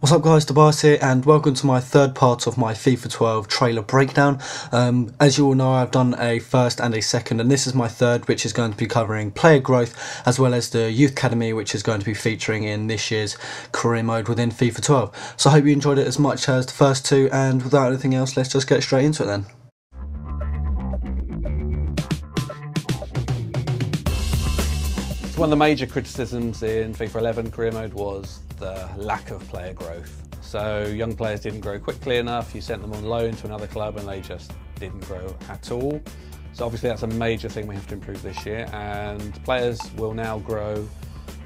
What's up guys, Tobias here and welcome to my third part of my FIFA 12 trailer breakdown. As you all know, I've done a first and a second, and this is my third, which is going to be covering player growth as well as the Youth Academy, which is going to be featuring in this year's career mode within FIFA 12. So I hope you enjoyed it as much as the first two, and without anything else, let's just get straight into it then. One of the major criticisms in FIFA 11 career mode was the lack of player growth. So young players didn't grow quickly enough, you sent them on loan to another club and they just didn't grow at all. So obviously that's a major thing we have to improve this year, and players will now grow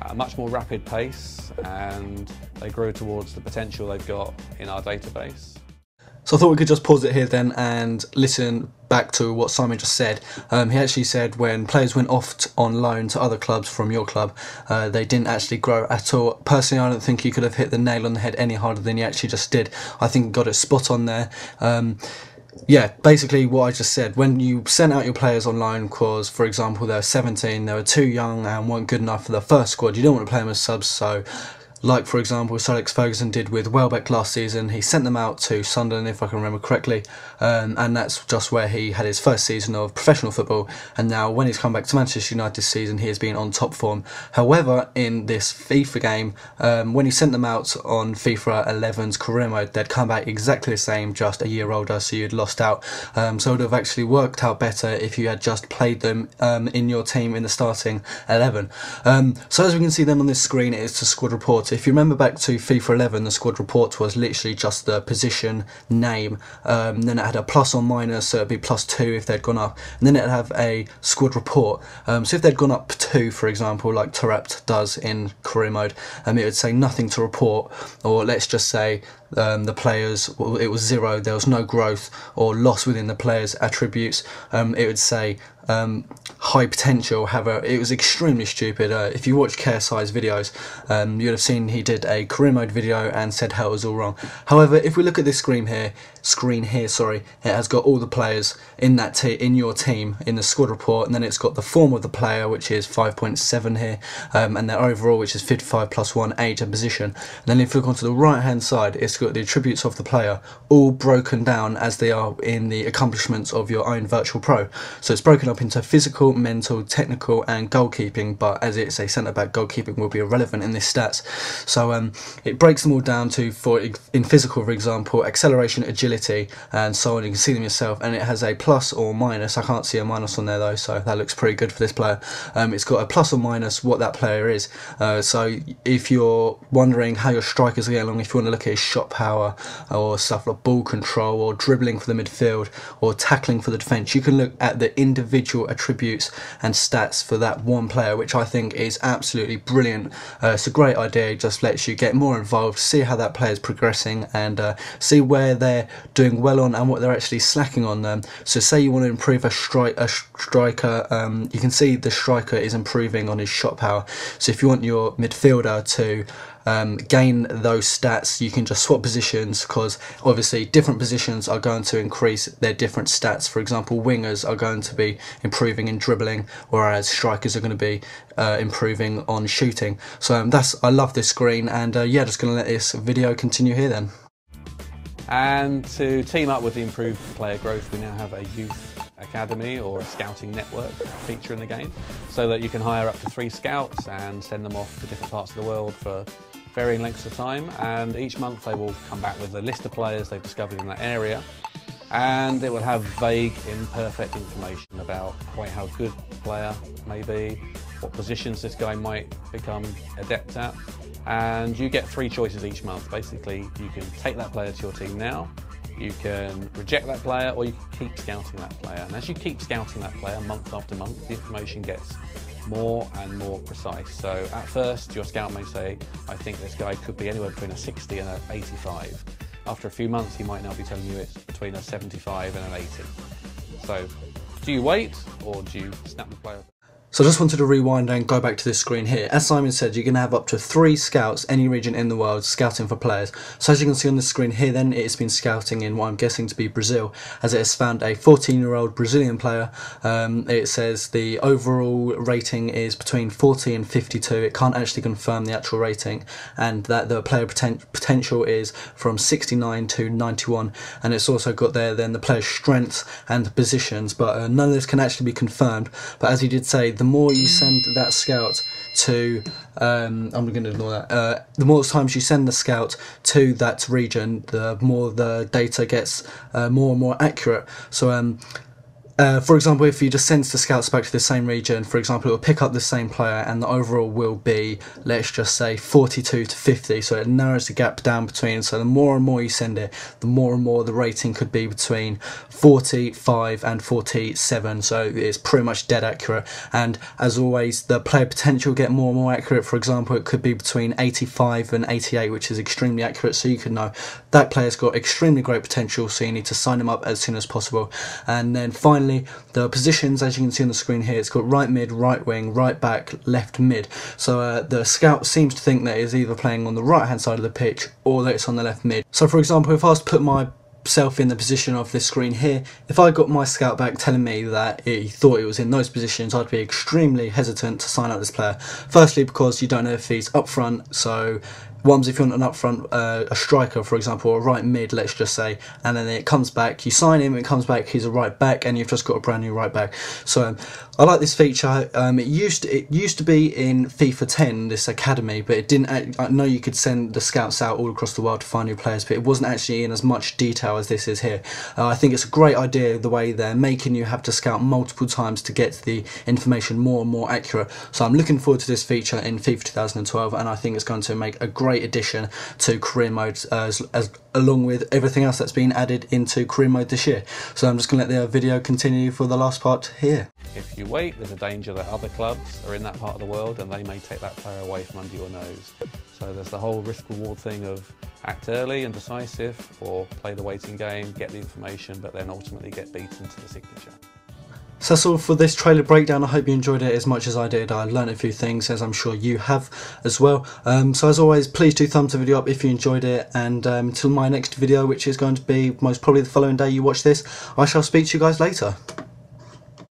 at a much more rapid pace and they grow towards the potential they've got in our database. So I thought we could just pause it here then and listen back to what Simon just said. He actually said when players went off on loan to other clubs from your club, they didn't actually grow at all. Personally, I don't think he could have hit the nail on the head any harder than he actually just did. I think he got it spot on there. Yeah, basically what I just said, when you sent out your players on loan because, for example, they were 17, they were too young and weren't good enough for the first squad, you don't want to play them as subs, so like for example Sir Alex Ferguson did with Welbeck last season, he sent them out to Sunderland if I can remember correctly, and that's just where he had his first season of professional football, and now when he's come back to Manchester United this season he has been on top form. However, in this FIFA game, when he sent them out on FIFA 11's career mode, they'd come back exactly the same, just a year older, so you'd lost out. So it would have actually worked out better if you had just played them in your team in the starting 11. So as we can see then on this screen, it is the squad report. If you remember back to FIFA 11, the squad report was literally just the position name, then it had a plus or minus, so it'd be +2 if they'd gone up, and then it'd have a squad report. So if they'd gone up 2, for example, like Taarabt does in career mode, it would say nothing to report, or let's just say the players, it was 0, there was no growth or loss within the players' attributes. It would say high potential. However, it was extremely stupid. If you watch KSI's videos, you'd have seen he did a career mode video and said how it was all wrong. However, if we look at this screen here, it has got all the players in that in your team in the squad report, and then it's got the form of the player, which is 5.7 here, and their overall, which is 55 + 1, age and position. And then if you look onto the right hand side, it's got the attributes of the player all broken down as they are in the accomplishments of your own virtual pro. So it's broken up into physical, mental, technical and goalkeeping, but as it's a centre back, goalkeeping will be irrelevant in this stats. So it breaks them all down to, in physical for example, acceleration, agility and so on. You can see them yourself, and it has a plus or minus. I can't see a minus on there though, so that looks pretty good for this player. It's got a plus or minus what that player is. So if you're wondering how your strikers are getting along, if you want to look at his shot power or stuff like ball control or dribbling for the midfield or tackling for the defence, you can look at the individual attributes and stats for that one player, which I think is absolutely brilliant. It's a great idea. It just lets you get more involved, see how that player is progressing, and see where they're doing well on and what they're actually slacking on them. So say you want to improve a striker, you can see the striker is improving on his shot power. So if you want your midfielder to gain those stats, you can just swap positions, because obviously different positions are going to increase their different stats. For example, wingers are going to be improving in dribbling, whereas strikers are going to be improving on shooting. So I love this screen, and yeah, just going to let this video continue here then. And to team up with the improved player growth, we now have a youth academy or a scouting network feature in the game, so that you can hire up to 3 scouts and send them off to different parts of the world for varying lengths of time, and each month they will come back with a list of players they've discovered in that area, and it will have vague, imperfect information about quite how good the player may be, what positions this guy might become adept at, and you get 3 choices each month. Basically, you can take that player to your team now, you can reject that player, or you can keep scouting that player. And as you keep scouting that player month after month, the information gets more and more precise. So at first, your scout may say, I think this guy could be anywhere between a 60 and an 85. After a few months, he might now be telling you it's between a 75 and an 80. So do you wait, or do you snap the player? So I just wanted to rewind and go back to this screen here. As Simon said, you're going to have up to 3 scouts, any region in the world, scouting for players. So as you can see on the screen here then, it's been scouting in what I'm guessing to be Brazil, as it has found a 14-year-old Brazilian player. It says the overall rating is between 40 and 52. It can't actually confirm the actual rating, and that the player potential is from 69 to 91, and it's also got there then the player's strengths and positions, but none of this can actually be confirmed. But as he did say, the more you send that scout to, I'm going to ignore that, the more times you send the scout to that region, the more the data gets more and more accurate. So for example, if you just send the scouts back to the same region, for example, it will pick up the same player and the overall will be, let's just say, 42 to 50. So it narrows the gap down between. So the more and more you send it, the more and more the rating could be between 45 and 47. So it's pretty much dead accurate. And as always, the player potential get more and more accurate. For example, it could be between 85 and 88, which is extremely accurate. So you can know that player's got extremely great potential. So you need to sign him up as soon as possible. And then finally, the positions, as you can see on the screen here, it's got right mid, right wing, right back, left mid. So the scout seems to think that it's either playing on the right hand side of the pitch or that it's on the left mid. So for example, if I was to put myself in the position of this screen here, if I got my scout back telling me that he thought it was in those positions, I'd be extremely hesitant to sign up this player. Firstly, because you don't know if he's up front, so ones if you want an up front, a striker for example, or a right mid, let's just say, and then it comes back, you sign him, it comes back, he's a right back, and you've just got a brand new right back. So I like this feature. It used to be in FIFA 10, this academy, but it didn't. I know you could send the scouts out all across the world to find new players, but it wasn't actually in as much detail as this is here. I think it's a great idea the way they're making you have to scout multiple times to get the information more and more accurate. So I'm looking forward to this feature in FIFA 2012, and I think it's going to make a great addition to career mode, as along with everything else that's been added into career mode this year. So I'm just going to let the video continue for the last part here. If you wait, there's a danger that other clubs are in that part of the world and they may take that player away from under your nose. So there's the whole risk-reward thing of act early and decisive, or play the waiting game, get the information, but then ultimately get beaten to the signature. So that's all for this trailer breakdown. I hope you enjoyed it as much as I did. I learned a few things, as I'm sure you have as well. So as always, please do thumbs the video up if you enjoyed it, and until my next video, which is going to be most probably the following day you watch this, I shall speak to you guys later.